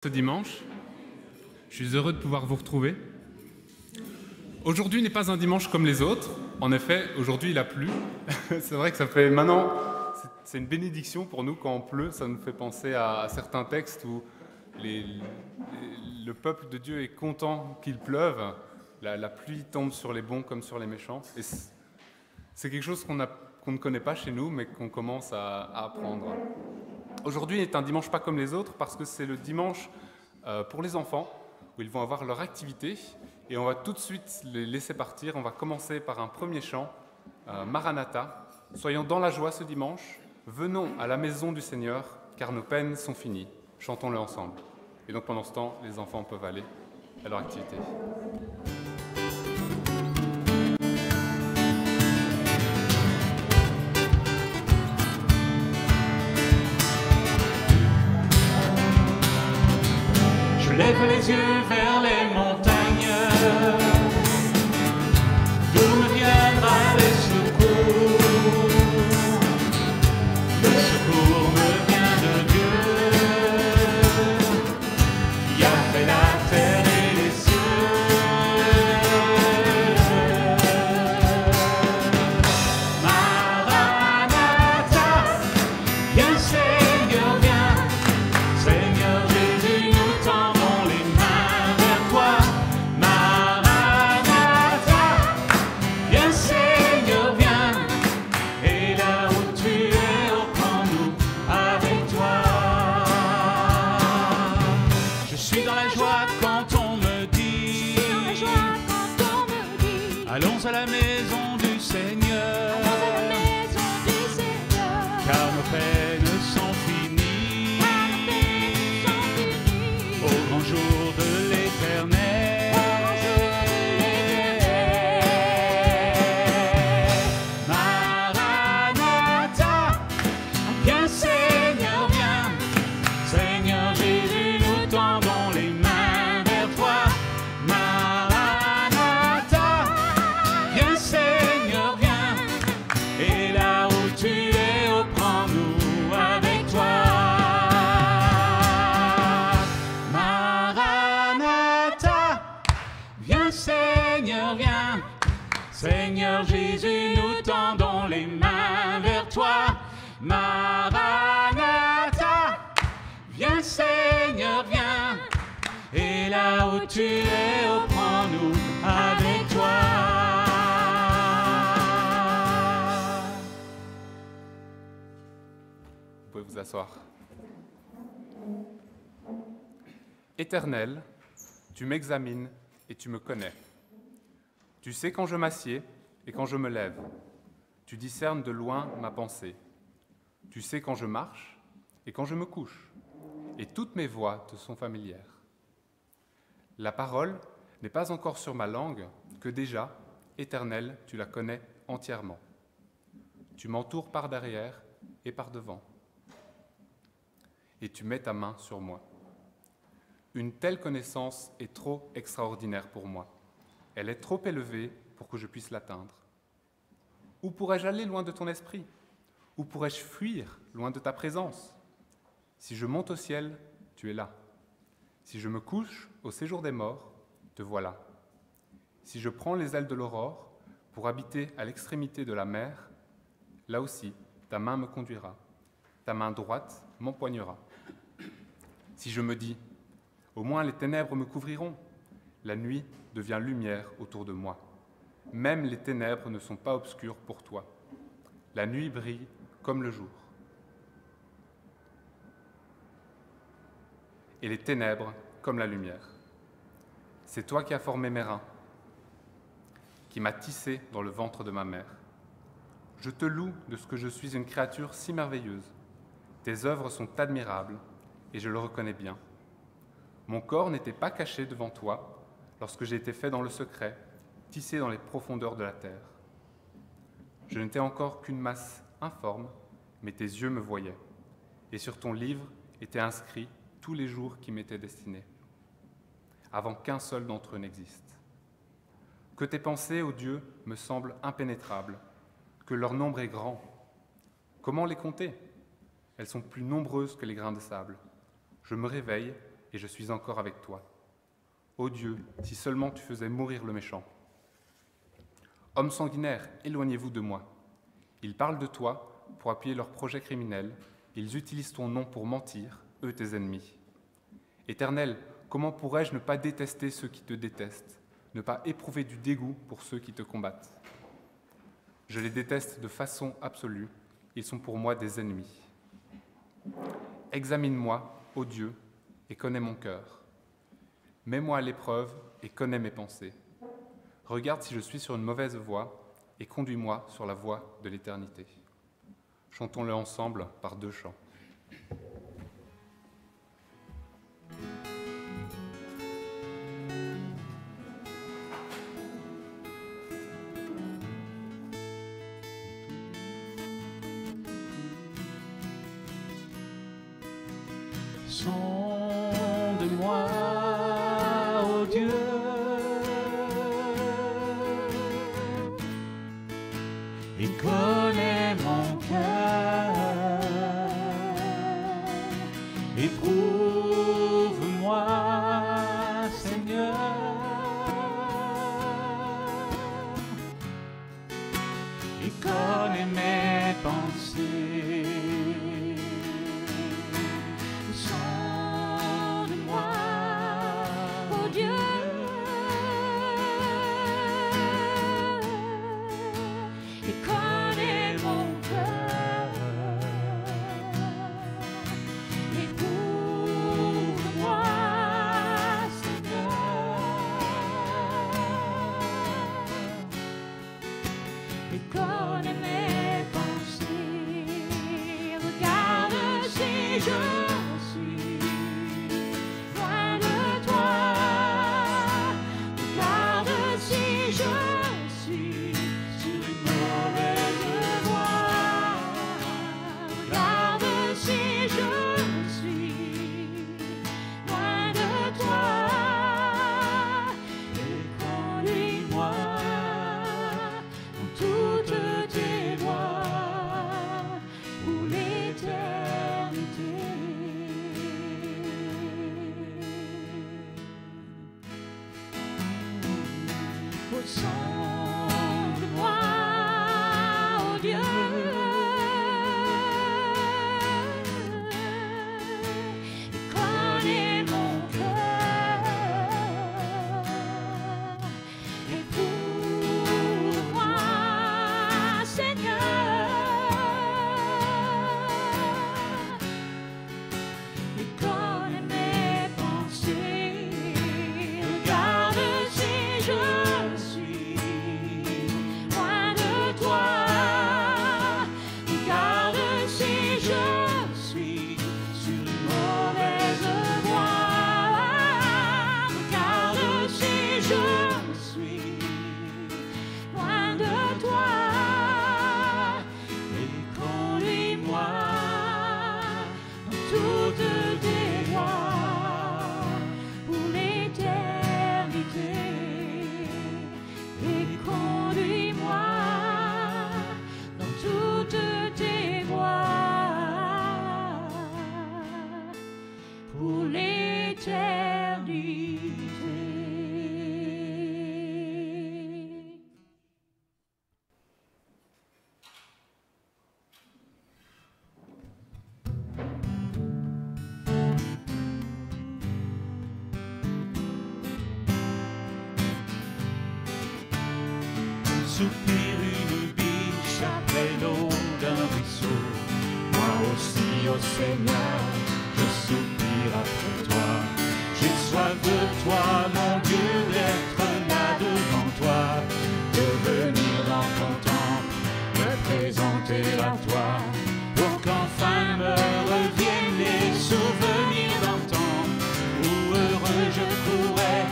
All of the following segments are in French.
Ce dimanche. Je suis heureux de pouvoir vous retrouver. Aujourd'hui n'est pas un dimanche comme les autres. En effet, aujourd'hui il a plu. C'est vrai que ça fait maintenant, c'est une bénédiction pour nous quand on pleut. Ça nous fait penser à certains textes où le peuple de Dieu est content qu'il pleuve. La pluie tombe sur les bons comme sur les méchants. Et c'est quelque chose qu'on ne connaît pas chez nous, mais qu'on commence à apprendre. Aujourd'hui est un dimanche pas comme les autres parce que c'est le dimanche pour les enfants où ils vont avoir leur activité et on va tout de suite les laisser partir. On va commencer par un premier chant, Maranatha. Soyons dans la joie ce dimanche, venons à la maison du Seigneur car nos peines sont finies. Chantons-le ensemble. Et donc pendant ce temps, les enfants peuvent aller à leur activité. Lève les yeux vers les montagnes, d'où me viendra le secours. Le secours me vient de Dieu, qui a fait la terre et les cieux. Maranatha, viens Seigneur, viens, Seigneur Jésus, nous tendons les mains vers toi. Maranatha, viens Seigneur, viens, et là où tu es, reprends-nous avec toi. Je suis dans la joie quand on me dit, allons à la maison du Seigneur, car nos peines sont finies au grand jour de l'Éternel. Maranatha, viens Seigneur, viens, Seigneur Jésus, nous tendons les mains vers toi. Maranatha, viens Seigneur, viens, et là où tu es, reprends-nous avec toi. Maranatha, viens Seigneur, viens, Seigneur Jésus, nous tendons les mains vers toi. Maranatha, viens Seigneur, viens, et là où tu es, reprends-nous avec toi. Vous pouvez vous asseoir. Éternel, tu m'examines et tu me connais. Tu sais quand je m'assieds et quand je me lève. Tu discernes de loin ma pensée. Tu sais quand je marche et quand je me couche. Et toutes mes voies te sont familières. La parole n'est pas encore sur ma langue que déjà, Éternel, tu la connais entièrement. Tu m'entoures par derrière et par devant. Et tu mets ta main sur moi. Une telle connaissance est trop extraordinaire pour moi. Elle est trop élevée pour que je puisse l'atteindre. Où pourrais-je aller loin de ton esprit? Où pourrais-je fuir loin de ta présence? Si je monte au ciel, tu es là. Si je me couche au séjour des morts, te voilà. Si je prends les ailes de l'aurore pour habiter à l'extrémité de la mer, là aussi, ta main me conduira. Ta main droite m'empoignera. Si je me dis, au moins les ténèbres me couvriront, la nuit devient lumière autour de moi. Même les ténèbres ne sont pas obscures pour toi. La nuit brille comme le jour. Et les ténèbres comme la lumière. C'est toi qui as formé mes reins, qui m'as tissé dans le ventre de ma mère. Je te loue de ce que je suis une créature si merveilleuse. Tes œuvres sont admirables, et je le reconnais bien. Mon corps n'était pas caché devant toi lorsque j'ai été fait dans le secret, tissé dans les profondeurs de la terre. Je n'étais encore qu'une masse informe, mais tes yeux me voyaient, et sur ton livre étaient inscrits tous les jours qui m'étaient destinés, avant qu'un seul d'entre eux n'existe. Que tes pensées, ô Dieu, me semblent impénétrables, que leur nombre est grand. Comment les compter? Elles sont plus nombreuses que les grains de sable. Je me réveille et je suis encore avec toi. Ô Dieu, si seulement tu faisais mourir le méchant. Hommes sanguinaires, éloignez-vous de moi. Ils parlent de toi pour appuyer leurs projets criminels. Ils utilisent ton nom pour mentir, eux tes ennemis. Éternel, comment pourrais-je ne pas détester ceux qui te détestent, ne pas éprouver du dégoût pour ceux qui te combattent? Je les déteste de façon absolue, ils sont pour moi des ennemis. Examine-moi, ô Dieu, et connais mon cœur. Mets-moi à l'épreuve et connais mes pensées. Regarde si je suis sur une mauvaise voie et conduis-moi sur la voie de l'éternité. Chantons-le ensemble par 2 chants. Sonde-moi, ô Dieu, et connais mon cœur. Éprouve-moi, Seigneur, et connais mes pensées. Sonde-moi, ô Dieu, et connais mon cœur. Éprouve-moi, Seigneur, et connais mes pensées. Regarde si je soupire une biche après l'eau d'un ruisseau. Moi aussi, ô Seigneur, je soupire après toi. J'ai soif de toi, mon Dieu, d'être là devant toi, de venir dans ton temple, me présenter à toi, pour qu'enfin me reviennent les souvenirs d'antan, où heureux je courais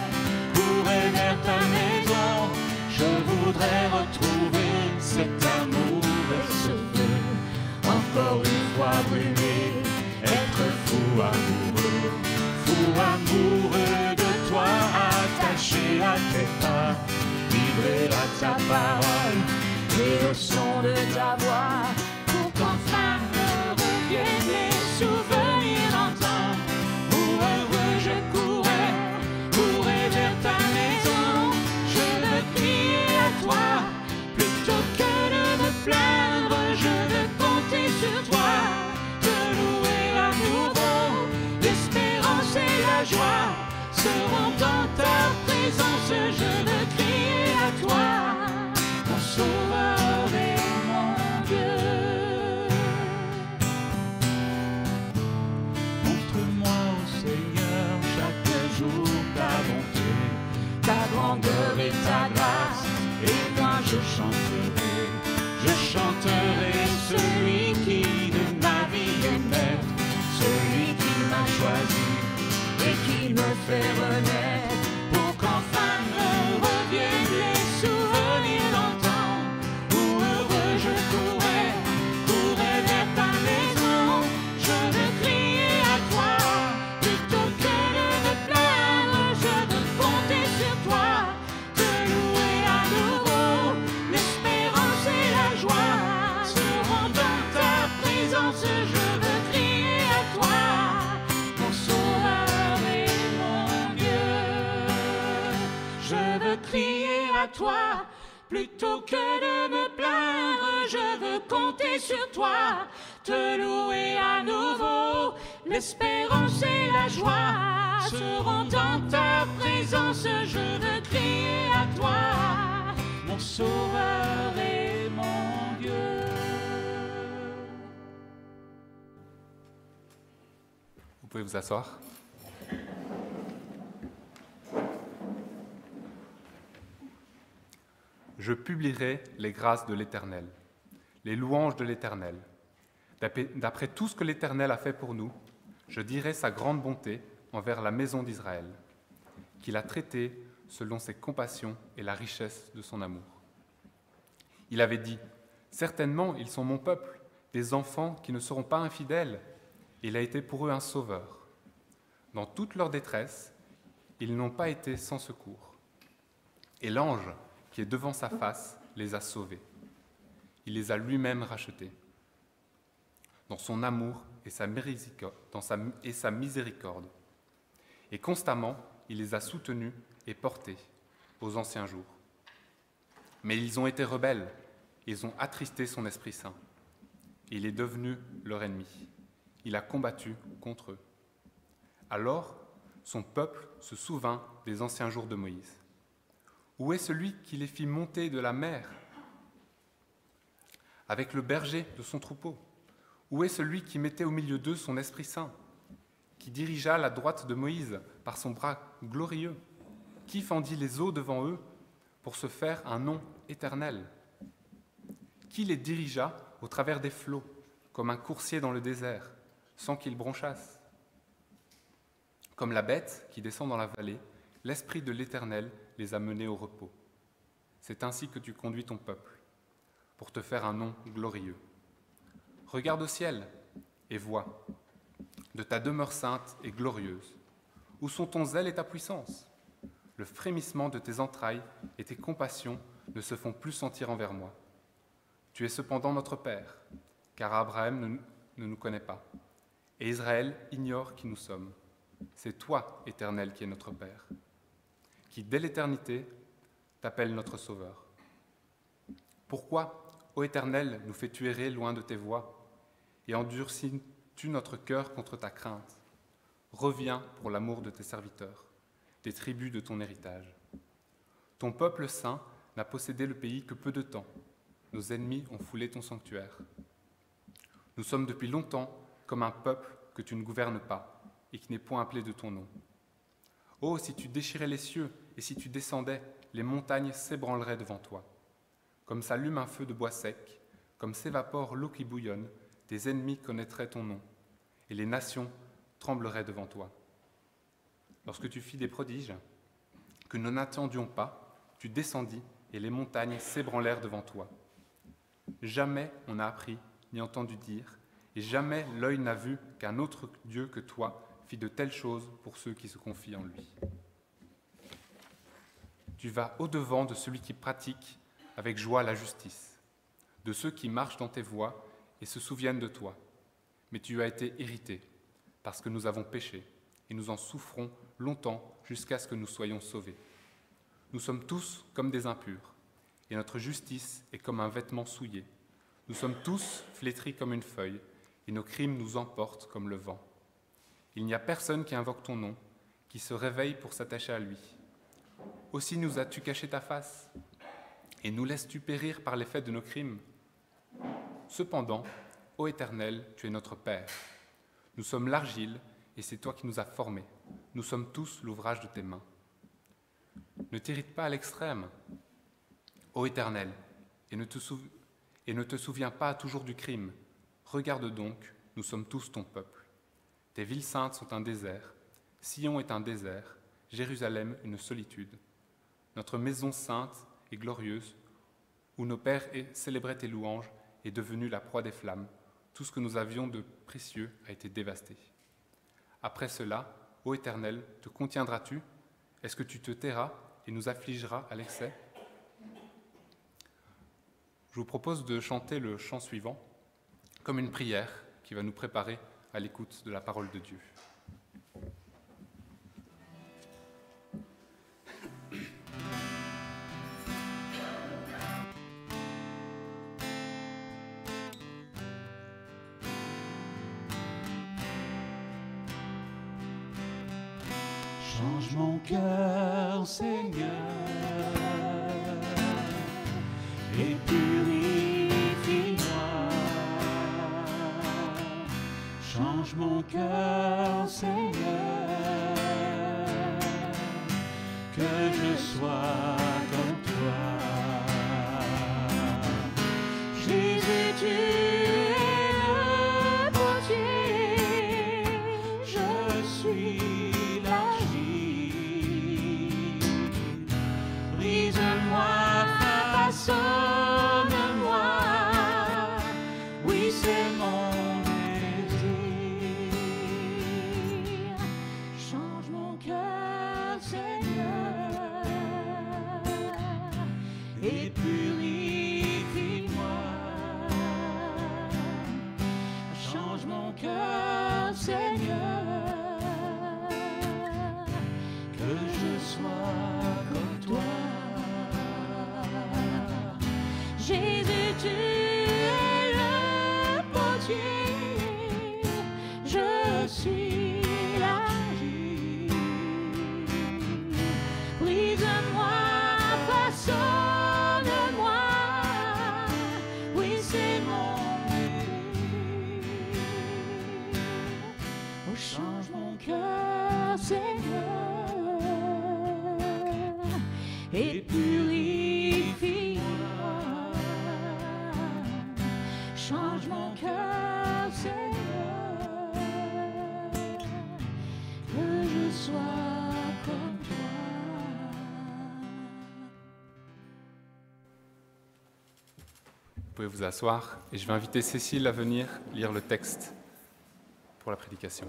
vers ta maison. Je voudrais retrouver cet amour et ce feu, encore une fois brûler, être fou amoureux de toi, attaché à tes pas, vibrer à ta parole et le son de ta voix, pour qu'enfin me reviennent les souvenirs d'antan, où heureux je la joie seront dans ta présence. Je veux crier à toi, mon Sauveur et mon Dieu. Montre-moi, ô Seigneur, chaque jour ta bonté, ta grandeur et ta grâce, et moi je chanterai celui qui de ma vie est maître, celui qui m'a choisi et qui me fait renaître, pour qu'enfin me reviennent les souvenirs d'antan, où heureux je courais vers ta maison. Je veux crier à toi, plutôt que de me plaindre, je veux compter sur toi, te louer à nouveau. L'espérance et la joie seront dans ta présence. Je veux crier à toi, mon Sauveur et mon Dieu. Je veux crier à toi, plutôt que de me plaindre, je veux compter sur toi, te louer à nouveau. L'espérance et la joie seront dans ta présence. Je veux crier à toi, mon Sauveur et mon Dieu. Vous pouvez vous asseoir. Je publierai les grâces de l'Éternel, les louanges de l'Éternel. D'après tout ce que l'Éternel a fait pour nous, je dirai sa grande bonté envers la maison d'Israël, qu'il a traité selon ses compassions et la richesse de son amour. Il avait dit, « Certainement, ils sont mon peuple, des enfants qui ne seront pas infidèles. » Il a été pour eux un sauveur. Dans toute leur détresse, ils n'ont pas été sans secours. Et l'ange qui est devant sa face les a sauvés. Il les a lui-même rachetés. Dans son amour et sa miséricorde. Et constamment, il les a soutenus et portés aux anciens jours. Mais ils ont été rebelles, ils ont attristé son Esprit Saint. Il est devenu leur ennemi. Il a combattu contre eux. Alors, son peuple se souvint des anciens jours de Moïse. Où est celui qui les fit monter de la mer avec le berger de son troupeau? Où est celui qui mettait au milieu d'eux son Esprit Saint, qui dirigea la droite de Moïse par son bras glorieux, qui fendit les eaux devant eux pour se faire un nom éternel, qui les dirigea au travers des flots, comme un coursier dans le désert, sans qu'ils bronchassent? Comme la bête qui descend dans la vallée, l'Esprit de l'Éternel les a menés au repos. C'est ainsi que tu conduis ton peuple, pour te faire un nom glorieux. Regarde au ciel et vois, de ta demeure sainte et glorieuse, où sont ton zèle et ta puissance? Le frémissement de tes entrailles et tes compassions ne se font plus sentir envers moi. Tu es cependant notre Père, car Abraham ne nous connaît pas, et Israël ignore qui nous sommes. C'est toi, Éternel, qui es notre Père, qui dès l'éternité t'appelle notre Sauveur. Pourquoi, ô Éternel, nous fais-tu errer loin de tes voies, et endurcis-tu notre cœur contre ta crainte? Reviens pour l'amour de tes serviteurs, des tribus de ton héritage. Ton peuple saint n'a possédé le pays que peu de temps. Nos ennemis ont foulé ton sanctuaire. Nous sommes depuis longtemps comme un peuple que tu ne gouvernes pas et qui n'est point appelé de ton nom. Oh, si tu déchirais les cieux et si tu descendais, les montagnes s'ébranleraient devant toi. Comme s'allume un feu de bois sec, comme s'évapore l'eau qui bouillonne, tes ennemis connaîtraient ton nom, et les nations trembleraient devant toi. Lorsque tu fis des prodiges que nous n'attendions pas, tu descendis, et les montagnes s'ébranlèrent devant toi. Jamais on n'a appris ni entendu dire, et jamais l'œil n'a vu qu'un autre Dieu que toi fit de telles choses pour ceux qui se confient en lui. Tu vas au-devant de celui qui pratique avec joie la justice, de ceux qui marchent dans tes voies et se souviennent de toi. Mais tu as été irrité, parce que nous avons péché, et nous en souffrons longtemps jusqu'à ce que nous soyons sauvés. Nous sommes tous comme des impurs, et notre justice est comme un vêtement souillé. Nous sommes tous flétris comme une feuille, et nos crimes nous emportent comme le vent. Il n'y a personne qui invoque ton nom, qui se réveille pour s'attacher à lui. Aussi nous as-tu caché ta face, et nous laisses-tu périr par l'effet de nos crimes. Cependant, ô Éternel, tu es notre Père. Nous sommes l'argile, et c'est toi qui nous as formés. Nous sommes tous l'ouvrage de tes mains. Ne t'irrite pas à l'extrême, ô Éternel, et ne te souviens pas toujours du crime. Regarde donc, nous sommes tous ton peuple. Tes villes saintes sont un désert, Sion est un désert, Jérusalem une solitude. Notre maison sainte et glorieuse, où nos pères célébraient tes louanges, est devenue la proie des flammes. Tout ce que nous avions de précieux a été dévasté. Après cela, ô Éternel, te contiendras-tu? Est-ce que tu te tairas et nous affligeras à l'excès? Je vous propose de chanter le chant suivant comme une prière qui va nous préparer à l'écoute de la parole de Dieu. Change mon cœur, Seigneur, et purifie-moi. Change mon cœur, Seigneur, que je sois comme toi. Jésus, tu es le potier, je suis façonne-moi, oui c'est mon désir. Change mon cœur, Seigneur, et purifie-moi. Change mon cœur, Seigneur, que je sois comme toi. Jésus, tu es le potier, je suis l'argile. Brise-moi, façonne-moi, oui c'est mon désir. Oh, change mon cœur, Seigneur, et purifie. Change mon cœur, Seigneur, que je sois comme toi. Vous pouvez vous asseoir et je vais inviter Cécile à venir lire le texte pour la prédication.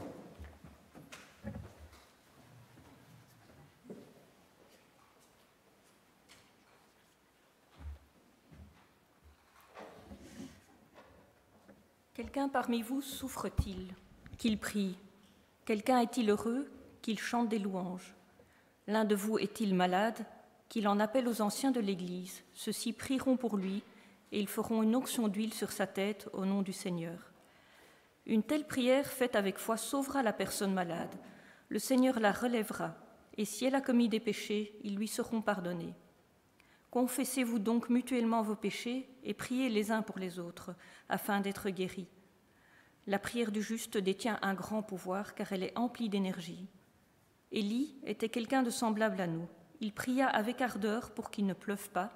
Quelqu'un parmi vous souffre-t-il? Qu'il prie. Quelqu'un est-il heureux? Qu'il chante des louanges. L'un de vous est-il malade? Qu'il en appelle aux anciens de l'Église. Ceux-ci prieront pour lui et ils feront une onction d'huile sur sa tête au nom du Seigneur. Une telle prière faite avec foi sauvera la personne malade. Le Seigneur la relèvera et si elle a commis des péchés, ils lui seront pardonnés. Confessez-vous donc mutuellement vos péchés et priez les uns pour les autres, afin d'être guéris. La prière du juste détient un grand pouvoir, car elle est emplie d'énergie. Élie était quelqu'un de semblable à nous. Il pria avec ardeur pour qu'il ne pleuve pas,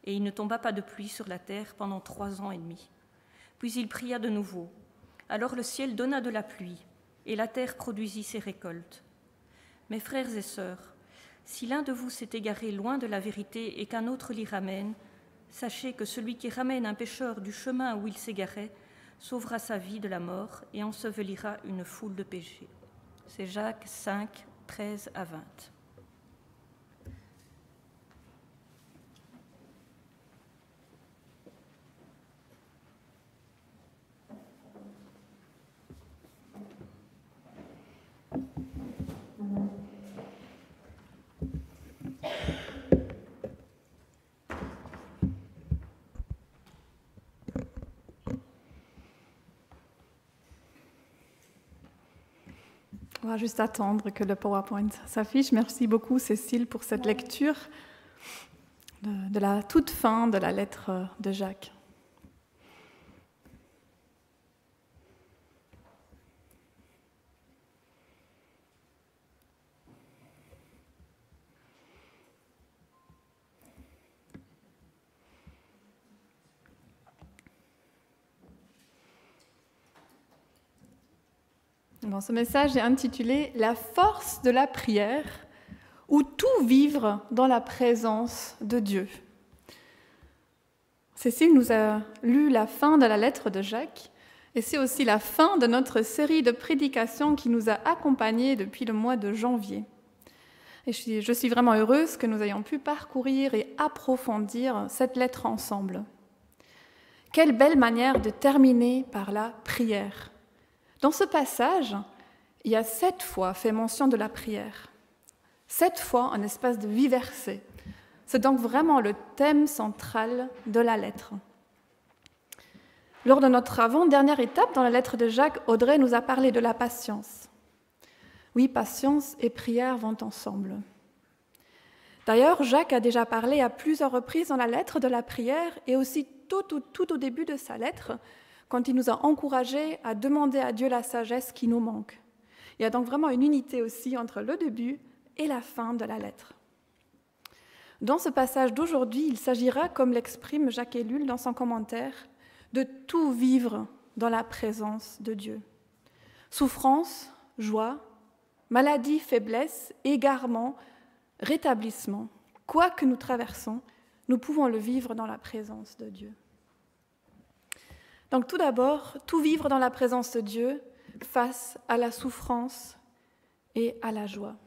et il ne tomba pas de pluie sur la terre pendant 3 ans et demi. Puis il pria de nouveau. Alors le ciel donna de la pluie, et la terre produisit ses récoltes. Mes frères et sœurs, si l'un de vous s'est égaré loin de la vérité et qu'un autre l'y ramène, sachez que celui qui ramène un pécheur du chemin où il s'égarait sauvera sa vie de la mort et ensevelira une foule de péchés. C'est Jacques 5, 13 à 20. faudra juste attendre que le PowerPoint s'affiche. Merci beaucoup, Cécile, pour cette lecture de la toute fin de la lettre de Jacques. Bon, ce message est intitulé « La force de la prière » ou « Tout vivre dans la présence de Dieu ». Cécile nous a lu la fin de la lettre de Jacques et c'est aussi la fin de notre série de prédications qui nous a accompagnés depuis le mois de janvier. Et je suis vraiment heureuse que nous ayons pu parcourir et approfondir cette lettre ensemble. Quelle belle manière de terminer par la prière. Dans ce passage, il y a 7 fois fait mention de la prière. 7 fois en espace de 8 versets. C'est donc vraiment le thème central de la lettre. Lors de notre avant-dernière étape dans la lettre de Jacques, Audrey nous a parlé de la patience. Oui, patience et prière vont ensemble. D'ailleurs, Jacques a déjà parlé à plusieurs reprises dans la lettre de la prière et aussi tout au début de sa lettre, quand il nous a encouragés à demander à Dieu la sagesse qui nous manque. Il y a donc vraiment une unité aussi entre le début et la fin de la lettre. Dans ce passage d'aujourd'hui, il s'agira, comme l'exprime Jacques Ellul dans son commentaire, de tout vivre dans la présence de Dieu. Souffrance, joie, maladie, faiblesse, égarement, rétablissement, quoi que nous traversons, nous pouvons le vivre dans la présence de Dieu. Donc tout d'abord, tout vivre dans la présence de Dieu face à la souffrance et à la joie.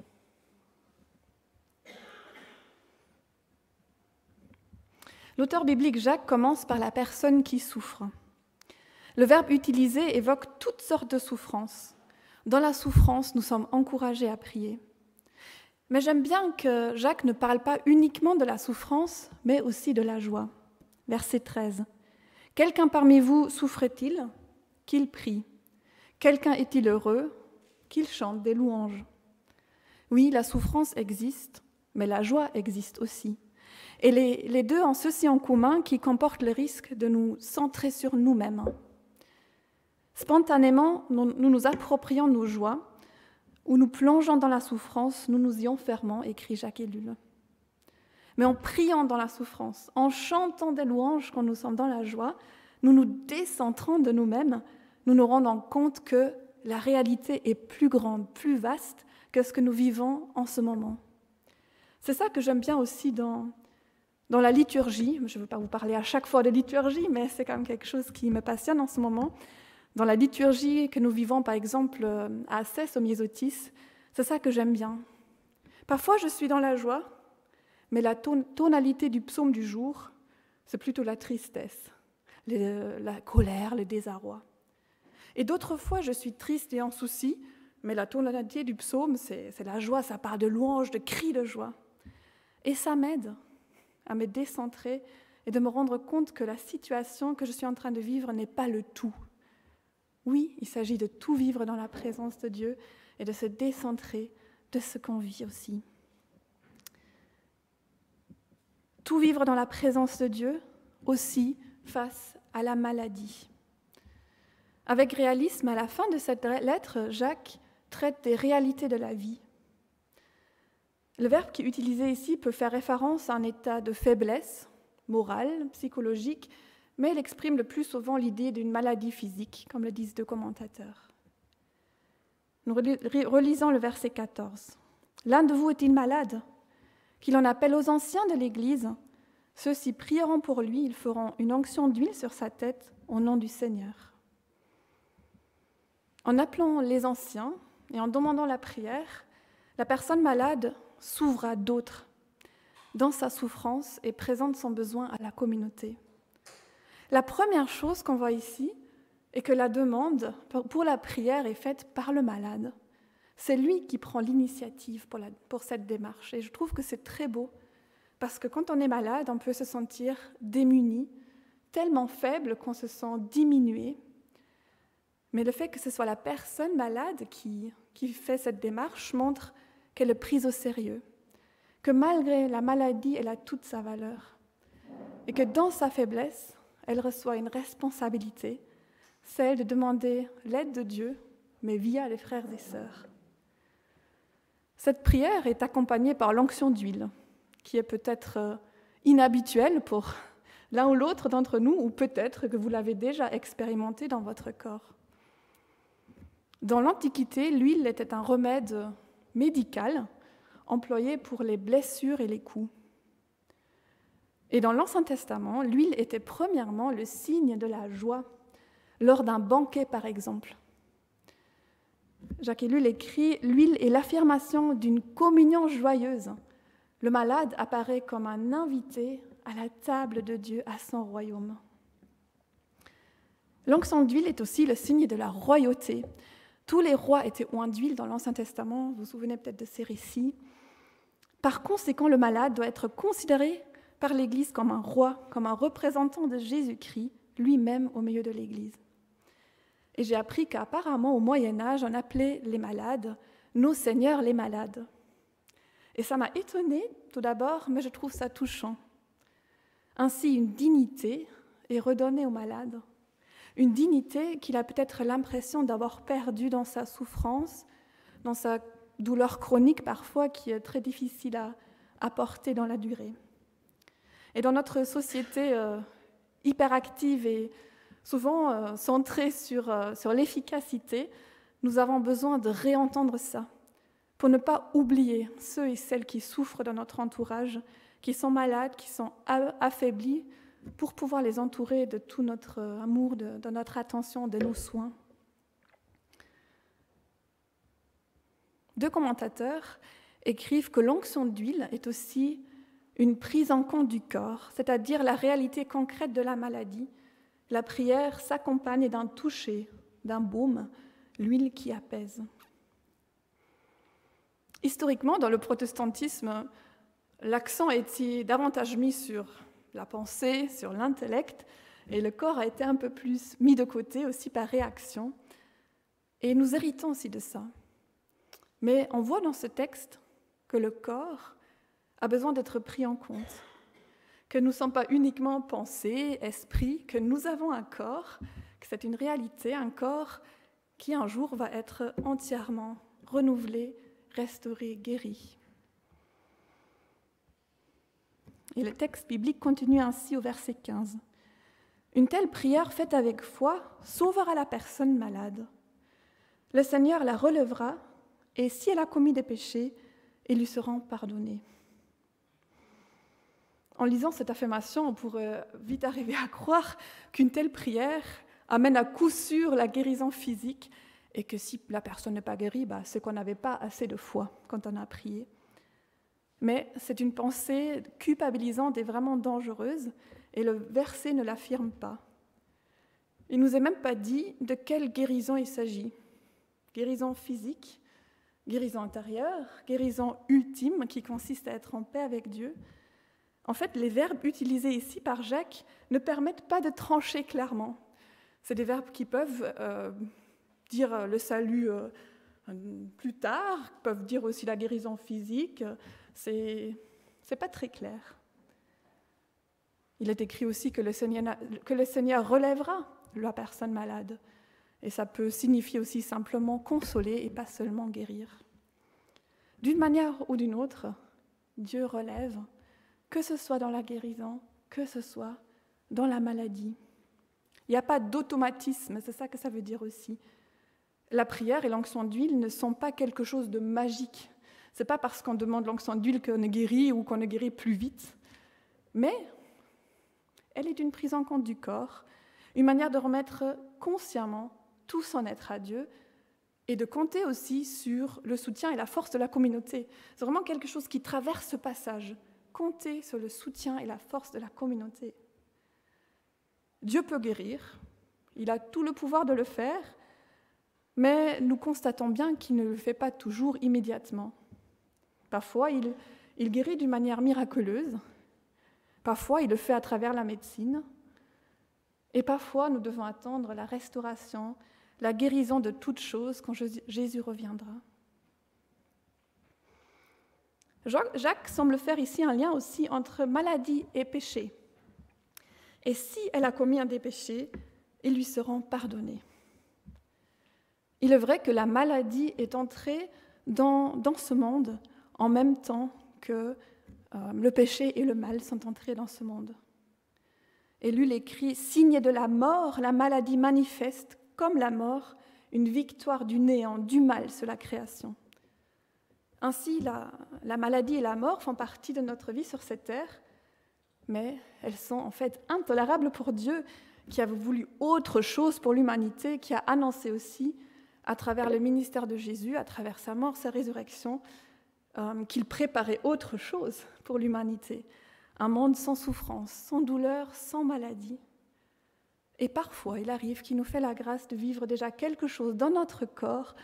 L'auteur biblique Jacques commence par la personne qui souffre. Le verbe utilisé évoque toutes sortes de souffrances. Dans la souffrance, nous sommes encouragés à prier. Mais j'aime bien que Jacques ne parle pas uniquement de la souffrance, mais aussi de la joie. Verset 13. Quelqu'un parmi vous souffre-t-il? Qu'il prie. Quelqu'un est-il heureux? Qu'il chante des louanges. Oui, la souffrance existe, mais la joie existe aussi. Et les deux ont ceci en commun qui comportent le risque de nous centrer sur nous-mêmes. Spontanément, nous nous approprions nos joies, ou nous plongeons dans la souffrance, nous nous y enfermons, écrit Jacques Ellul. Mais en priant dans la souffrance, en chantant des louanges quand nous sommes dans la joie, nous nous décentrons de nous-mêmes, nous nous rendons compte que la réalité est plus grande, plus vaste que ce que nous vivons en ce moment. C'est ça que j'aime bien aussi dans la liturgie. Je ne veux pas vous parler à chaque fois de liturgie, mais c'est quand même quelque chose qui me passionne en ce moment. Dans la liturgie que nous vivons, par exemple, à Assès, au Myosotis, c'est ça que j'aime bien. Parfois, je suis dans la joie, mais la tonalité du psaume du jour, c'est plutôt la tristesse, la colère, le désarroi. Et d'autres fois, je suis triste et en souci, mais la tonalité du psaume, c'est la joie, ça parle de louanges, de cris de joie. Et ça m'aide à me décentrer et de me rendre compte que la situation que je suis en train de vivre n'est pas le tout. Oui, il s'agit de tout vivre dans la présence de Dieu et de se décentrer de ce qu'on vit aussi. Tout vivre dans la présence de Dieu, aussi face à la maladie. Avec réalisme, à la fin de cette lettre, Jacques traite des réalités de la vie. Le verbe qui est utilisé ici peut faire référence à un état de faiblesse morale, psychologique, mais il exprime le plus souvent l'idée d'une maladie physique, comme le disent 2 commentateurs. Nous relisons le verset 14. « L'un de vous est-il malade? Qu'il en appelle aux anciens de l'Église. Ceux-ci prieront pour lui, ils feront une onction d'huile sur sa tête au nom du Seigneur. » En appelant les anciens et en demandant la prière, la personne malade s'ouvre à d'autres dans sa souffrance et présente son besoin à la communauté. La première chose qu'on voit ici est que la demande pour la prière est faite par le malade. C'est lui qui prend l'initiative pour cette démarche. Et je trouve que c'est très beau, parce que quand on est malade, on peut se sentir démuni, tellement faible qu'on se sent diminué. Mais le fait que ce soit la personne malade qui fait cette démarche montre qu'elle est prise au sérieux, que malgré la maladie, elle a toute sa valeur, et que dans sa faiblesse, elle reçoit une responsabilité, celle de demander l'aide de Dieu, mais via les frères et sœurs. Cette prière est accompagnée par l'onction d'huile, qui est peut-être inhabituelle pour l'un ou l'autre d'entre nous, ou peut-être que vous l'avez déjà expérimenté dans votre corps. Dans l'Antiquité, l'huile était un remède médical employé pour les blessures et les coups. Et dans l'Ancien Testament, l'huile était premièrement le signe de la joie, lors d'un banquet par exemple. Jacques Ellul écrit « L'huile est l'affirmation d'une communion joyeuse. Le malade apparaît comme un invité à la table de Dieu, à son royaume. » L'onction d'huile est aussi le signe de la royauté. Tous les rois étaient oints d'huile dans l'Ancien Testament, vous vous souvenez peut-être de ces récits. Par conséquent, le malade doit être considéré par l'Église comme un roi, comme un représentant de Jésus-Christ, lui-même au milieu de l'Église. Et j'ai appris qu'apparemment, au Moyen-Âge, on appelait les malades « nos seigneurs les malades ». Et ça m'a étonnée tout d'abord, mais je trouve ça touchant. Ainsi, une dignité est redonnée au malade. Une dignité qu'il a peut-être l'impression d'avoir perdue dans sa souffrance, dans sa douleur chronique parfois, qui est très difficile à porter dans la durée. Et dans notre société hyperactive et souvent centrée sur l'efficacité, nous avons besoin de réentendre ça, pour ne pas oublier ceux et celles qui souffrent dans notre entourage, qui sont malades, qui sont affaiblis, pour pouvoir les entourer de tout notre amour, de notre attention, de nos soins. Deux commentateurs écrivent que l'onction d'huile est aussi une prise en compte du corps, c'est-à-dire la réalité concrète de la maladie. La prière s'accompagne d'un toucher, d'un baume, l'huile qui apaise. Historiquement, dans le protestantisme, l'accent a été davantage mis sur la pensée, sur l'intellect, et le corps a été un peu plus mis de côté aussi par réaction. Et nous héritons aussi de ça. Mais on voit dans ce texte que le corps a besoin d'être pris en compte, que nous ne sommes pas uniquement pensée, esprit, que nous avons un corps, que c'est une réalité, un corps qui un jour va être entièrement renouvelé, restauré, guéri. Et le texte biblique continue ainsi au verset 15. « Une telle prière faite avec foi sauvera la personne malade. Le Seigneur la relèvera, et si elle a commis des péchés, ils lui seront pardonnés. » En lisant cette affirmation, on pourrait vite arriver à croire qu'une telle prière amène à coup sûr la guérison physique, et que si la personne n'est pas guérie, c'est qu'on n'avait pas assez de foi quand on a prié. Mais c'est une pensée culpabilisante et vraiment dangereuse, et le verset ne l'affirme pas. Il ne nous est même pas dit de quelle guérison il s'agit. Guérison physique, guérison intérieure, guérison ultime qui consiste à être en paix avec Dieu. En fait, les verbes utilisés ici par Jacques ne permettent pas de trancher clairement. C'est des verbes qui peuvent dire le salut plus tard, peuvent dire aussi la guérison physique. C'est pas très clair. Il est écrit aussi que le Seigneur relèvera la personne malade. Et ça peut signifier aussi simplement consoler et pas seulement guérir. D'une manière ou d'une autre, Dieu relève, que ce soit dans la guérison, que ce soit dans la maladie. Il n'y a pas d'automatisme, c'est ça que ça veut dire aussi. La prière et l'onction d'huile ne sont pas quelque chose de magique. Ce n'est pas parce qu'on demande l'onction d'huile qu'on est guéri ou qu'on est guéri plus vite. Mais elle est une prise en compte du corps, une manière de remettre consciemment tout son être à Dieu et de compter aussi sur le soutien et la force de la communauté. C'est vraiment quelque chose qui traverse ce passage. Compter sur le soutien et la force de la communauté. Dieu peut guérir, il a tout le pouvoir de le faire, mais nous constatons bien qu'il ne le fait pas toujours immédiatement. Parfois, il guérit d'une manière miraculeuse, parfois il le fait à travers la médecine, et parfois nous devons attendre la restauration, la guérison de toutes choses quand Jésus reviendra. Jacques semble faire ici un lien aussi entre maladie et péché. Et si elle a commis un des péchés, ils lui seront pardonnés. Il est vrai que la maladie est entrée dans ce monde en même temps que le péché et le mal sont entrés dans ce monde. Et lui l'écrit « Signe de la mort, la maladie manifeste, comme la mort, une victoire du néant, du mal sur la création. » Ainsi, la maladie et la mort font partie de notre vie sur cette terre, mais elles sont en fait intolérables pour Dieu, qui a voulu autre chose pour l'humanité, qui a annoncé aussi, à travers le ministère de Jésus, à travers sa mort, sa résurrection, qu'il préparait autre chose pour l'humanité. Un monde sans souffrance, sans douleur, sans maladie. Et parfois, il arrive qu'il nous fait la grâce de vivre déjà quelque chose dans notre corps,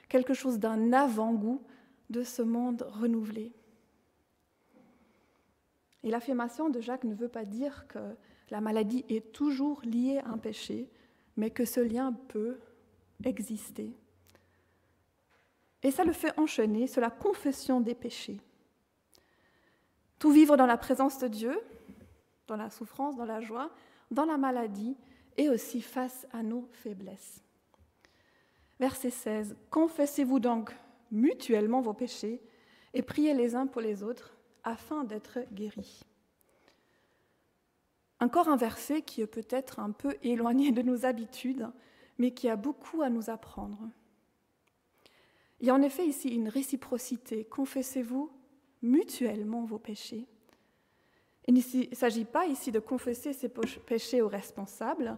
quelque chose d'un avant-goût de ce monde renouvelé. Et l'affirmation de Jacques ne veut pas dire que la maladie est toujours liée à un péché, mais que ce lien peut exister. Et ça le fait enchaîner sur la confession des péchés. Tout vivre dans la présence de Dieu, dans la souffrance, dans la joie, dans la maladie, et aussi face à nos faiblesses. Verset 16. « Confessez-vous donc mutuellement vos péchés et priez les uns pour les autres afin d'être guéris. » Encore un verset qui est peut-être un peu éloigné de nos habitudes, mais qui a beaucoup à nous apprendre. Il y a en effet ici une réciprocité. Confessez-vous mutuellement vos péchés. Il ne s'agit pas ici de confesser ses péchés aux responsables,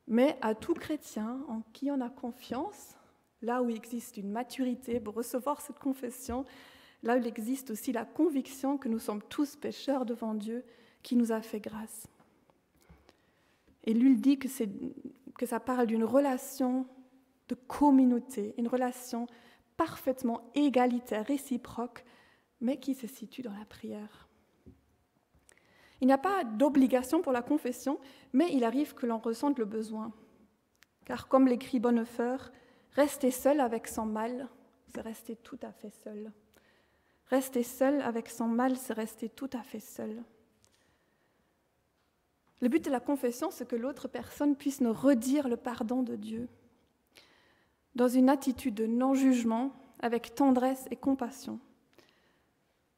mais à tout chrétien en qui on a confiance, là où il existe une maturité pour recevoir cette confession, là où il existe aussi la conviction que nous sommes tous pécheurs devant Dieu qui nous a fait grâce. Et lui dit que ça parle d'une relation de communauté, une relation parfaitement égalitaire, réciproque, mais qui se situe dans la prière. Il n'y a pas d'obligation pour la confession, mais il arrive que l'on ressente le besoin. Car comme l'écrit Bonhoeffer, rester seul avec son mal, c'est rester tout à fait seul. Rester seul avec son mal, c'est rester tout à fait seul. Le but de la confession, c'est que l'autre personne puisse nous redire le pardon de Dieu, dans une attitude de non-jugement, avec tendresse et compassion.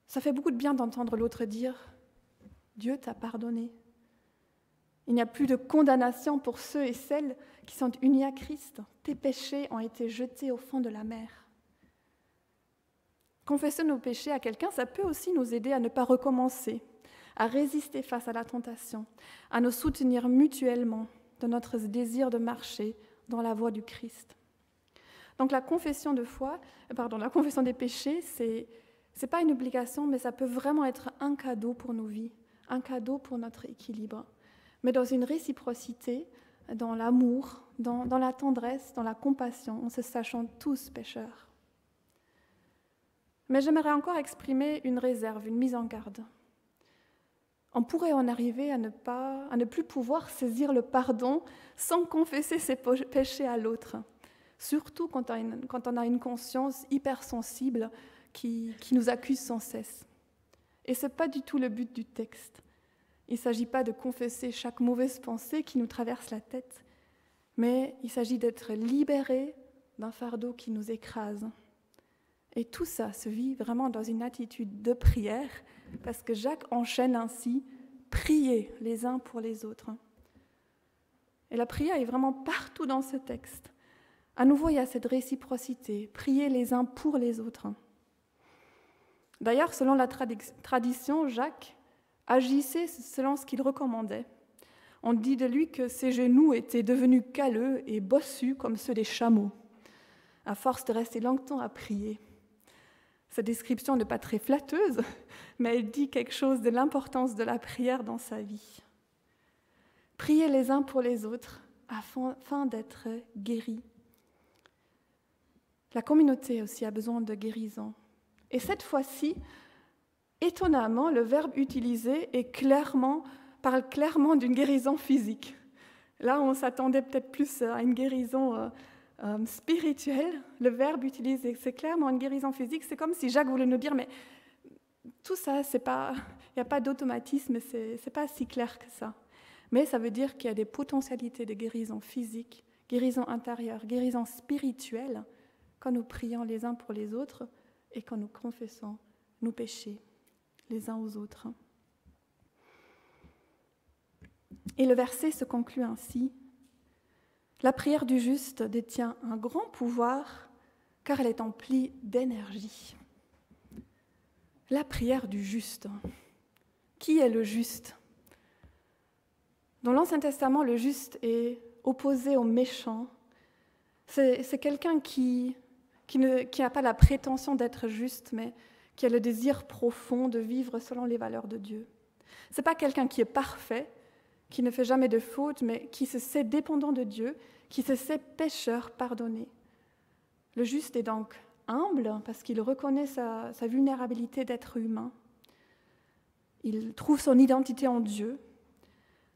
Ça fait beaucoup de bien d'entendre l'autre dire « Dieu t'a pardonné ». Il n'y a plus de condamnation pour ceux et celles qui sont unis à Christ. Tes péchés ont été jetés au fond de la mer. Confesser nos péchés à quelqu'un, ça peut aussi nous aider à ne pas recommencer, à résister face à la tentation, à nous soutenir mutuellement dans notre désir de marcher dans la voie du Christ. Donc la confession des péchés, c'est pas une obligation, mais ça peut vraiment être un cadeau pour nos vies, un cadeau pour notre équilibre, mais dans une réciprocité, dans l'amour, dans la tendresse, dans la compassion, en se sachant tous pécheurs. Mais j'aimerais encore exprimer une réserve, une mise en garde. On pourrait en arriver à ne plus pouvoir saisir le pardon sans confesser ses péchés à l'autre, surtout quand on a une conscience hypersensible qui nous accuse sans cesse. Et ce n'est pas du tout le but du texte. Il ne s'agit pas de confesser chaque mauvaise pensée qui nous traverse la tête, mais il s'agit d'être libéré d'un fardeau qui nous écrase. Et tout ça se vit vraiment dans une attitude de prière, parce que Jacques enchaîne ainsi « priez les uns pour les autres ». Et la prière est vraiment partout dans ce texte. À nouveau, il y a cette réciprocité, prier les uns pour les autres. D'ailleurs, selon la tradition, Jacques agissait selon ce qu'il recommandait. On dit de lui que ses genoux étaient devenus calleux et bossus comme ceux des chameaux, à force de rester longtemps à prier. Cette description n'est pas très flatteuse, mais elle dit quelque chose de l'importance de la prière dans sa vie. Prier les uns pour les autres afin d'être guéris. La communauté aussi a besoin de guérison. Et cette fois-ci, étonnamment, le verbe utilisé parle clairement d'une guérison physique. Là, on s'attendait peut-être plus à une guérison spirituelle. Le verbe utilisé, c'est clairement une guérison physique. C'est comme si Jacques voulait nous dire, mais tout ça, il n'y a pas d'automatisme, c'est pas si clair que ça. Mais ça veut dire qu'il y a des potentialités de guérison physique, guérison intérieure, guérison spirituelle, quand nous prions les uns pour les autres et quand nous confessons nos péchés les uns aux autres. Et le verset se conclut ainsi. La prière du juste détient un grand pouvoir car elle est emplie d'énergie. La prière du juste. Qui est le juste ? Dans l'Ancien Testament, le juste est opposé au méchant. C'est quelqu'un qui n'a pas la prétention d'être juste, mais qui a le désir profond de vivre selon les valeurs de Dieu. Ce n'est pas quelqu'un qui est parfait, qui ne fait jamais de faute, mais qui se sait dépendant de Dieu, qui se sait pécheur pardonné. Le juste est donc humble parce qu'il reconnaît sa vulnérabilité d'être humain. Il trouve son identité en Dieu.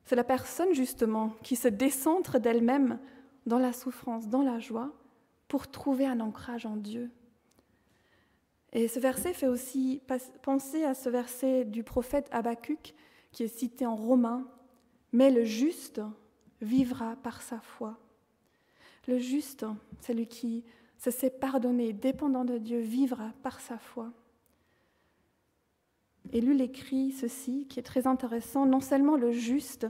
C'est la personne, justement, qui se décentre d'elle-même dans la souffrance, dans la joie, pour trouver un ancrage en Dieu. Et ce verset fait aussi penser à ce verset du prophète Habakkuk, qui est cité en Romains. « Mais le juste vivra par sa foi. » Le juste, celui qui se sait pardonner, dépendant de Dieu, vivra par sa foi. Et lui écrit ceci, qui est très intéressant, non seulement le juste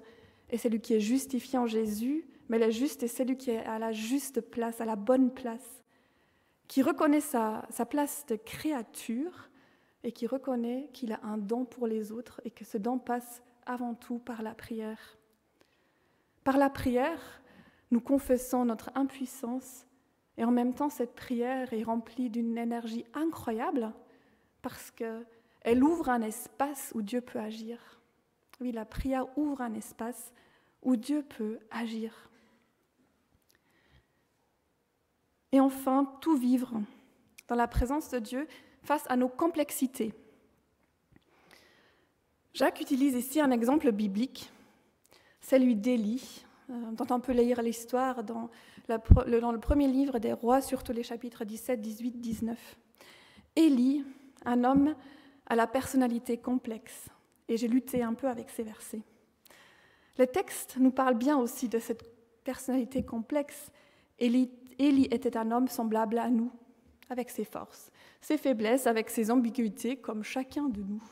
est celui qui est justifié en Jésus, mais le juste est celui qui est à la juste place, à la bonne place, qui reconnaît sa place de créature et qui reconnaît qu'il a un don pour les autres et que ce don passe avant tout par la prière. Par la prière, nous confessons notre impuissance et en même temps, cette prière est remplie d'une énergie incroyable parce qu'elle ouvre un espace où Dieu peut agir. Oui, la prière ouvre un espace où Dieu peut agir. Et enfin, tout vivre dans la présence de Dieu face à nos complexités. Jacques utilise ici un exemple biblique, celui d'Élie, dont on peut lire l'histoire dans le premier livre des Rois, surtout les chapitres 17, 18, 19. Élie, un homme à la personnalité complexe, et j'ai lutté un peu avec ces versets. Le texte nous parle bien aussi de cette personnalité complexe. Élie était un homme semblable à nous, avec ses forces, ses faiblesses, avec ses ambiguïtés, comme chacun de nous.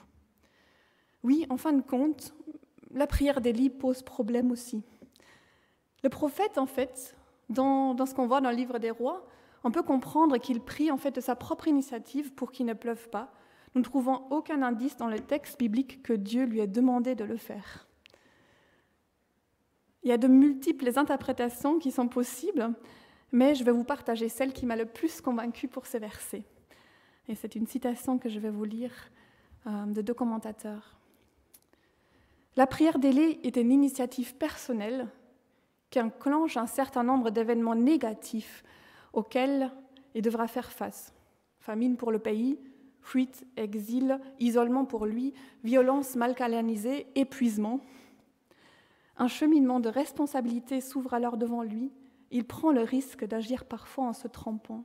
Oui, en fin de compte, la prière d'Élie pose problème aussi. Le prophète, en fait, dans ce qu'on voit dans le livre des Rois, on peut comprendre qu'il prie en fait de sa propre initiative pour qu'il ne pleuve pas. Nous ne trouvons aucun indice dans le texte biblique que Dieu lui ait demandé de le faire. Il y a de multiples interprétations qui sont possibles, mais je vais vous partager celle qui m'a le plus convaincue pour ces versets. Et c'est une citation que je vais vous lire de 2 commentateurs. La prière d'Élie est une initiative personnelle qui enclenche un certain nombre d'événements négatifs auxquels il devra faire face. Famine pour le pays, fuite, exil, isolement pour lui, violence mal canalisée, épuisement. Un cheminement de responsabilité s'ouvre alors devant lui. Il prend le risque d'agir parfois en se trompant.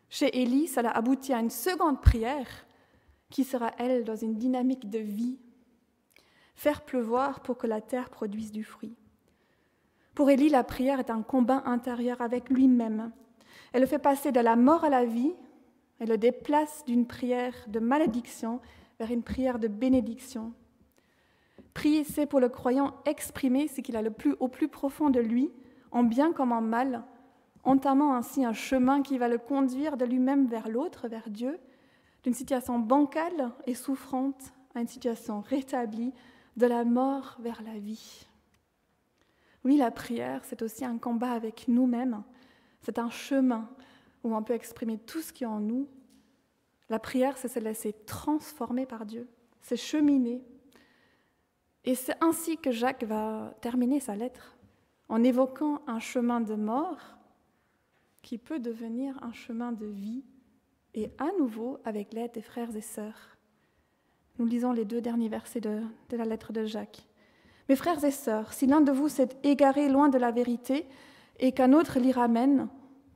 Chez Élie, cela aboutit à une seconde prière qui sera, elle, dans une dynamique de vie. Faire pleuvoir pour que la terre produise du fruit. Pour Élie, la prière est un combat intérieur avec lui-même. Elle le fait passer de la mort à la vie, elle le déplace d'une prière de malédiction vers une prière de bénédiction. Prier, c'est pour le croyant exprimer ce qu'il a au plus profond de lui, en bien comme en mal, entamant ainsi un chemin qui va le conduire de lui-même vers l'autre, vers Dieu, d'une situation bancale et souffrante à une situation rétablie, de la mort vers la vie. Oui, la prière, c'est aussi un combat avec nous-mêmes. C'est un chemin où on peut exprimer tout ce qui est en nous. La prière, c'est se laisser transformer par Dieu, c'est cheminer. Et c'est ainsi que Jacques va terminer sa lettre, en évoquant un chemin de mort qui peut devenir un chemin de vie, et à nouveau avec l'aide des frères et sœurs. Nous lisons les 2 derniers versets de la lettre de Jacques. « Mes frères et sœurs, si l'un de vous s'est égaré loin de la vérité et qu'un autre l'y ramène,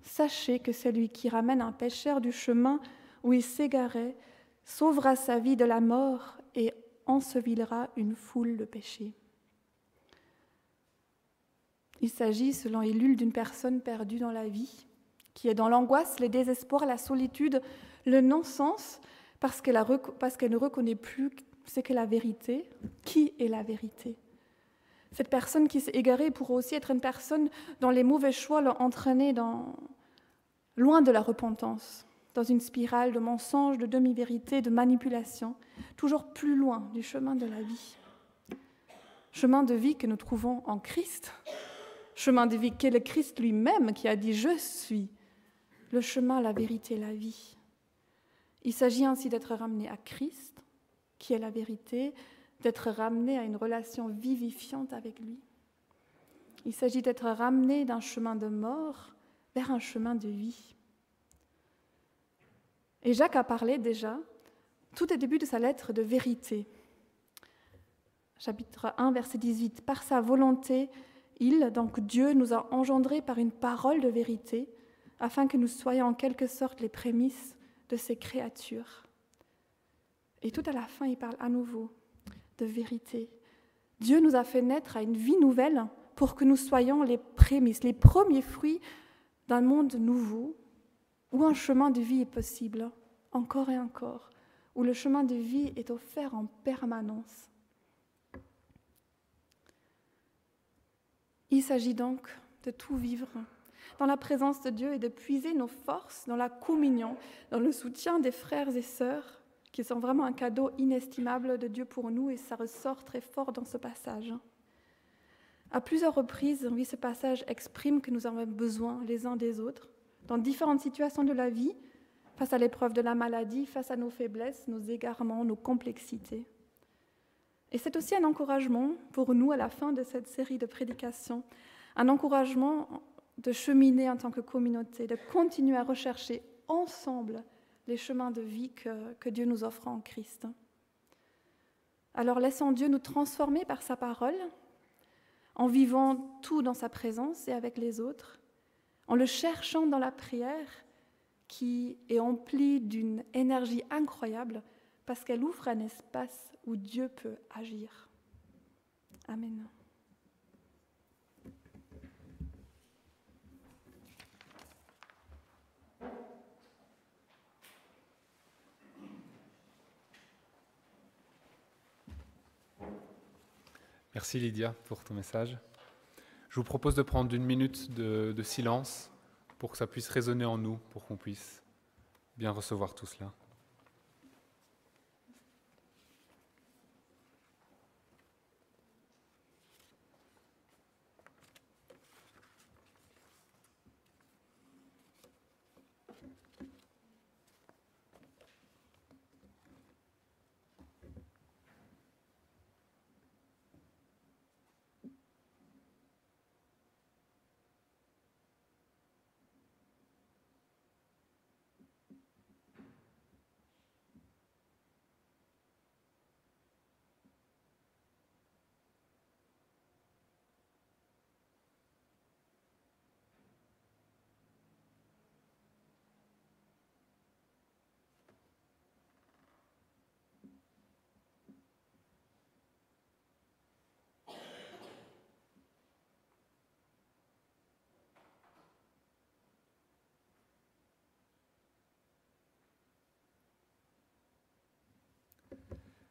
sachez que celui qui ramène un pécheur du chemin où il s'égarait sauvera sa vie de la mort et ensevelira une foule de péchés. Il s'agit, selon Ellul, d'une personne perdue dans la vie, qui est dans l'angoisse, le désespoir, la solitude, le non-sens, parce qu'elle ne reconnaît plus ce qu'est la vérité. Qui est la vérité ? Cette personne qui s'est égarée pourrait aussi être une personne dont les mauvais choix l'ont entraînée loin de la repentance, dans une spirale de mensonges, de demi-vérité, de manipulation, toujours plus loin du chemin de la vie. Chemin de vie que nous trouvons en Christ, chemin de vie qu'est le Christ lui-même qui a dit « Je suis le chemin, la vérité, la vie ». Il s'agit ainsi d'être ramené à Christ, qui est la vérité, d'être ramené à une relation vivifiante avec lui. Il s'agit d'être ramené d'un chemin de mort vers un chemin de vie. Et Jacques a parlé déjà, tout au début de sa lettre, de vérité. Chapitre 1, verset 18. « Par sa volonté, il, donc Dieu, nous a engendrés par une parole de vérité, afin que nous soyons en quelque sorte les prémices de ses créatures. » Et tout à la fin, il parle à nouveau de vérité. Dieu nous a fait naître à une vie nouvelle pour que nous soyons les prémices, les premiers fruits d'un monde nouveau, où un chemin de vie est possible, encore et encore, où le chemin de vie est offert en permanence. Il s'agit donc de tout vivre dans la présence de Dieu et de puiser nos forces dans la communion, dans le soutien des frères et sœurs, qui sont vraiment un cadeau inestimable de Dieu pour nous, et ça ressort très fort dans ce passage. À plusieurs reprises, oui, ce passage exprime que nous avons besoin les uns des autres, dans différentes situations de la vie, face à l'épreuve de la maladie, face à nos faiblesses, nos égarements, nos complexités. Et c'est aussi un encouragement pour nous à la fin de cette série de prédications, un encouragement de cheminer en tant que communauté, de continuer à rechercher ensemble les chemins de vie que Dieu nous offre en Christ. Alors laissons Dieu nous transformer par sa parole, en vivant tout dans sa présence et avec les autres, en le cherchant dans la prière qui est emplie d'une énergie incroyable parce qu'elle ouvre un espace où Dieu peut agir. Amen. Merci Lydia pour ton message. Je vous propose de prendre une minute de silence pour que ça puisse résonner en nous, pour qu'on puisse bien recevoir tout cela.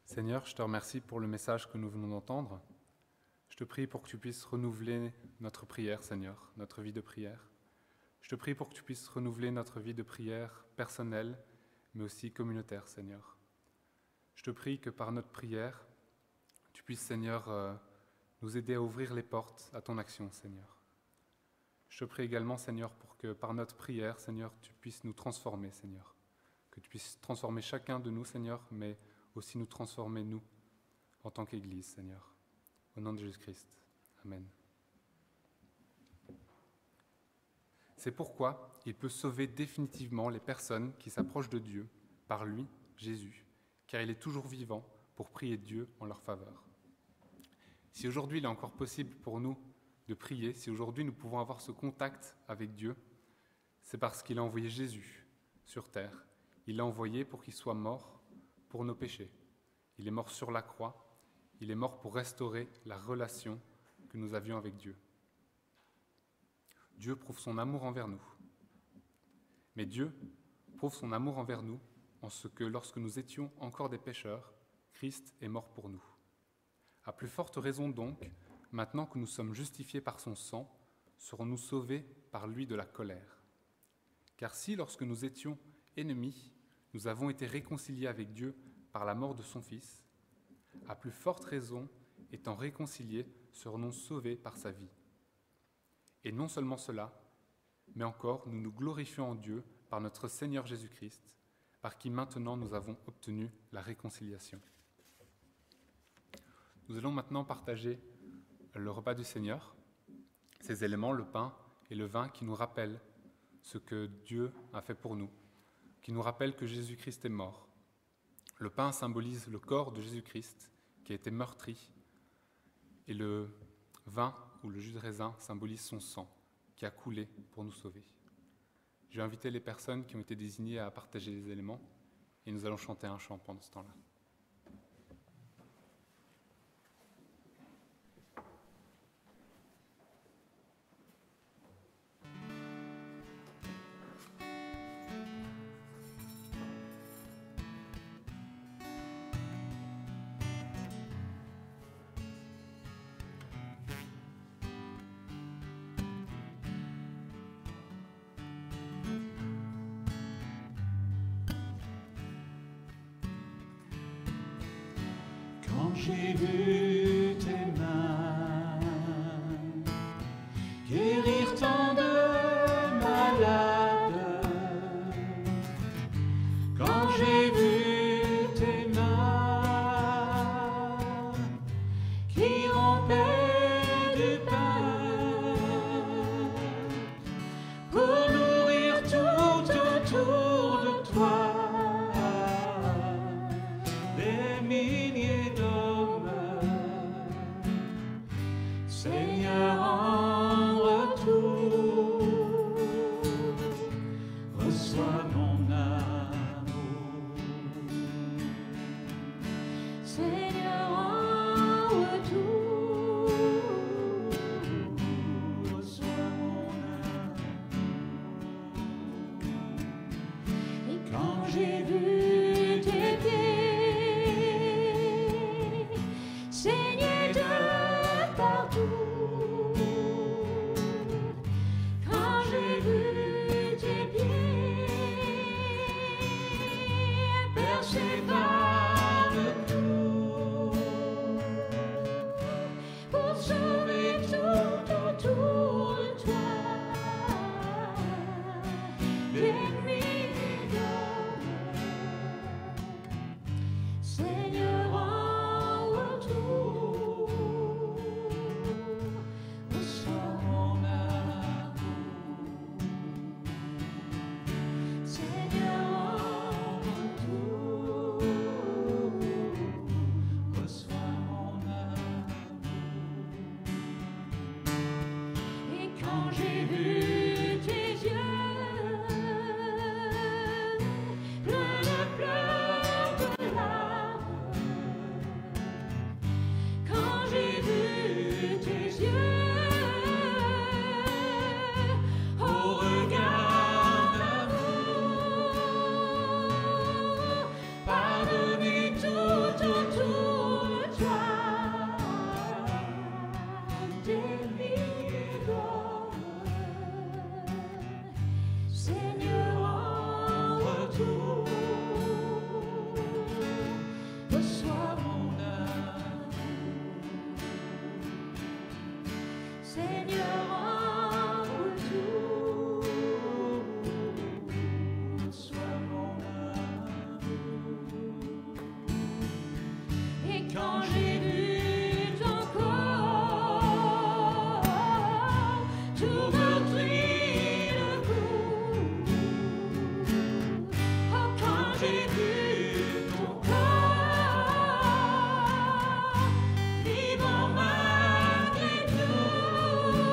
Seigneur, je te remercie pour le message que nous venons d'entendre. Je te prie pour que tu puisses renouveler notre prière, Seigneur, notre vie de prière. Je te prie pour que tu puisses renouveler notre vie de prière personnelle, mais aussi communautaire, Seigneur. Je te prie que par notre prière, tu puisses, Seigneur, nous aider à ouvrir les portes à ton action, Seigneur. Je te prie également, Seigneur, pour que par notre prière, Seigneur, tu puisses nous transformer, Seigneur. Que tu puisses transformer chacun de nous, Seigneur, mais aussi nous transformer, nous, en tant qu'Église, Seigneur. Au nom de Jésus-Christ. Amen. C'est pourquoi il peut sauver définitivement les personnes qui s'approchent de Dieu par lui, Jésus, car il est toujours vivant pour prier Dieu en leur faveur. Si aujourd'hui il est encore possible pour nous de prier, si aujourd'hui nous pouvons avoir ce contact avec Dieu, c'est parce qu'il a envoyé Jésus sur terre. Il l'a envoyé pour qu'il soit mort pour nos péchés. Il est mort sur la croix. Il est mort pour restaurer la relation que nous avions avec Dieu. Dieu prouve son amour envers nous. Mais Dieu prouve son amour envers nous en ce que, lorsque nous étions encore des pécheurs, Christ est mort pour nous. À plus forte raison donc, maintenant que nous sommes justifiés par son sang, serons-nous sauvés par lui de la colère. Car si, lorsque nous étions ennemis, nous avons été réconciliés avec Dieu par la mort de son Fils, à plus forte raison, étant réconciliés, serons-nous sauvés par sa vie. Et non seulement cela, mais encore nous nous glorifions en Dieu par notre Seigneur Jésus-Christ, par qui maintenant nous avons obtenu la réconciliation. Nous allons maintenant partager le repas du Seigneur, ces éléments, le pain et le vin, qui nous rappellent ce que Dieu a fait pour nous, qui nous rappellent que Jésus-Christ est mort. Le pain symbolise le corps de Jésus-Christ qui a été meurtri, et le vin ou le jus de raisin symbolise son sang qui a coulé pour nous sauver. Je vais inviter les personnes qui ont été désignées à partager les éléments, et nous allons chanter un chant pendant ce temps-là. Quand j'ai vu tes mains guérir tant de malades, quand j'ai vu tes mains qui rompaient du pain pour nourrir tout autour de toi des milliers d'hommes, Seigneur, en retour, reçois mon amour. Seigneur, en retour, reçois mon amour. Et quand j'ai vu tes pieds saigner de partout, quand j'ai vu tes pieds percés par le clou, pour sauver tout autour de toi des milliers d'hommes, Seigneur, en retour, reçois mon amour. Seigneur, en retour, reçois mon amour. Et quand j'ai vu tes yeux pleins de pleurs, de larmes, quand j'ai vu tes yeux au regard d'amour, pardonner tout autour de toi des milliers d'hommes, Seigneur, en retour, reçois mon amour. Seigneur, en retour, reçois mon amour. Et quand j'ai vu ton corps tout meurtri de coups, oh, quand j'ai vu ton corps vivant malgré tout,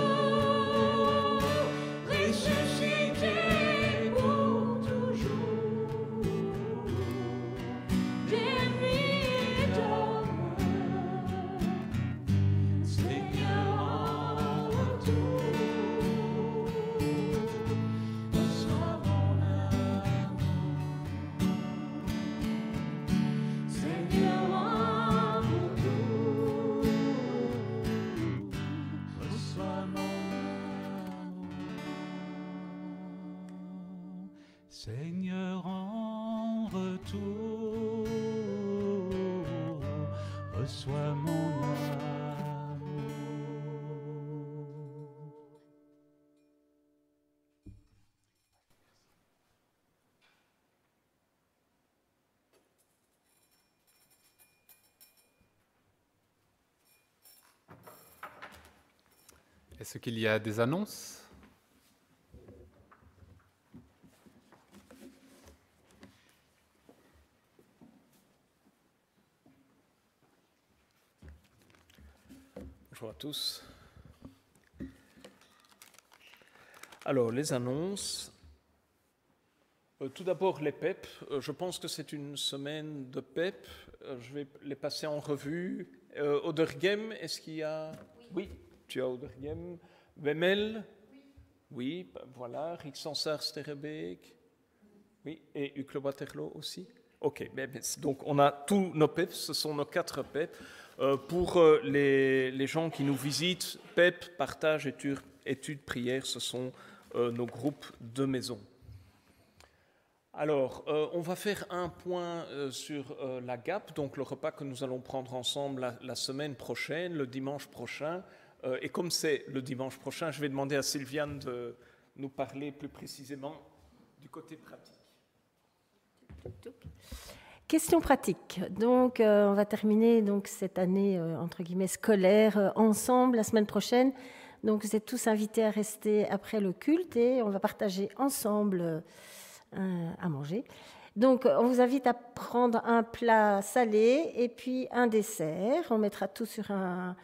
reçois mon amour. Est-ce qu'il y a des annonces ? Bonjour à tous. Alors, les annonces. Tout d'abord, les PEP. Je pense que c'est une semaine de PEP. Je vais les passer en revue. Odergem, est-ce qu'il y a... Oui, tu as Odergem. Wemmel. Oui, voilà. Rixensart, Sterrebeek. Oui, et Uklo-Waterloo aussi. Ok, donc on a tous nos PEP, ce sont nos 4 PEP. Pour les gens qui nous visitent, PEP, partage, études, prières, ce sont nos groupes de maison. Alors, on va faire un point sur la GAP, donc le repas que nous allons prendre ensemble la semaine prochaine, le dimanche prochain. Et comme c'est le dimanche prochain, je vais demander à Sylviane de nous parler plus précisément du côté pratique. Question pratique. Donc, on va terminer donc, cette année, entre guillemets, scolaire ensemble la semaine prochaine. Donc, vous êtes tous invités à rester après le culte et on va partager ensemble à manger. Donc, on vous invite à prendre un plat salé et puis un dessert. On mettra tout sur un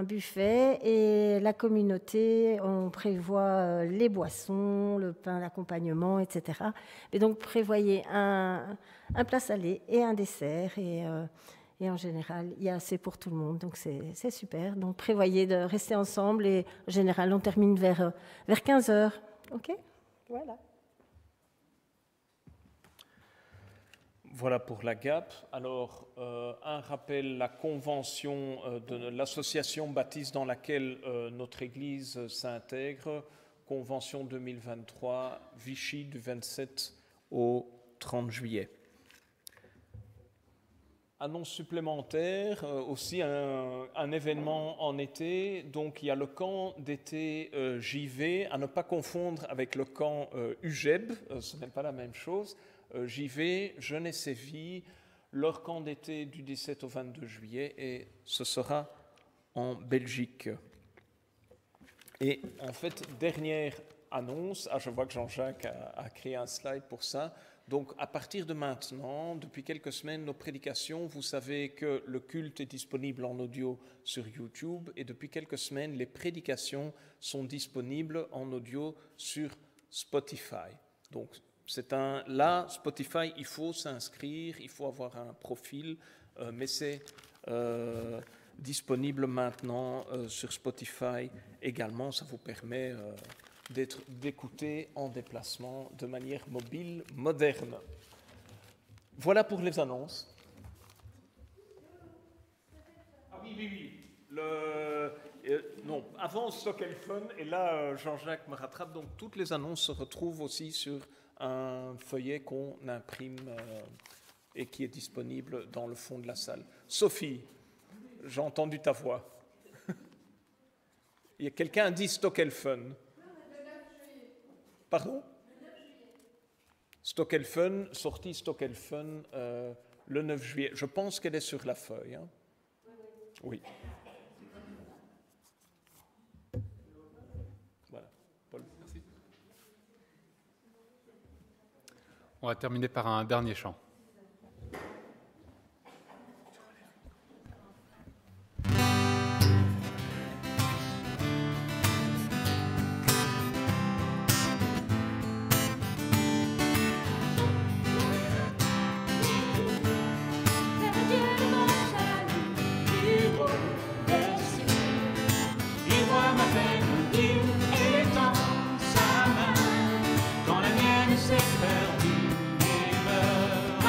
buffet et la communauté, on prévoit les boissons, le pain d'accompagnement, etc. Et donc, prévoyez un plat salé et un dessert et en général, il y a assez pour tout le monde, donc c'est super. Donc, prévoyez de rester ensemble et en général, on termine vers 15h. OK ? Voilà. Voilà pour la GAP. Alors, un rappel, la convention de l'association baptiste dans laquelle notre Église s'intègre, convention 2023, Vichy du 27 au 30 juillet. Annonce supplémentaire, aussi un événement en été. Donc, il y a le camp d'été JV, à ne pas confondre avec le camp UGEB, ce n'est pas la même chose. JV, Jeunesse et Vie, leur camp d'été du 17 au 22 juillet, et ce sera en Belgique. Et en fait, dernière annonce, je vois que Jean-Jacques a créé un slide pour ça. Donc, à partir de maintenant, depuis quelques semaines, nos prédications, vous savez que le culte est disponible en audio sur YouTube, et depuis quelques semaines, les prédications sont disponibles en audio sur Spotify. Donc, là, Spotify, il faut s'inscrire, il faut avoir un profil, mais c'est disponible maintenant sur Spotify également. Ça vous permet d'écouter en déplacement de manière mobile, moderne. Voilà pour les annonces. Ah oui. Non, avant Stockelfun, et là Jean-Jacques me rattrape, donc toutes les annonces se retrouvent aussi sur un feuillet qu'on imprime et qui est disponible dans le fond de la salle. Sophie, j'ai entendu ta voix. Il y a quelqu'un dit Stockelfun. Pardon ? Stockelfun, sortie Stockelfun le 9 juillet. Je pense qu'elle est sur la feuille. Hein ? Oui. Voilà. Paul. Merci. On va terminer par un dernier chant. S'est perdue et meurt.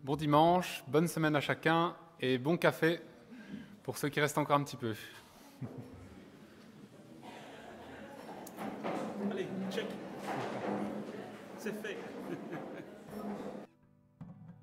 bon dimanche, bonne semaine à chacun et bon café pour ceux qui restent encore un petit peu. Allez, check. C'est fait.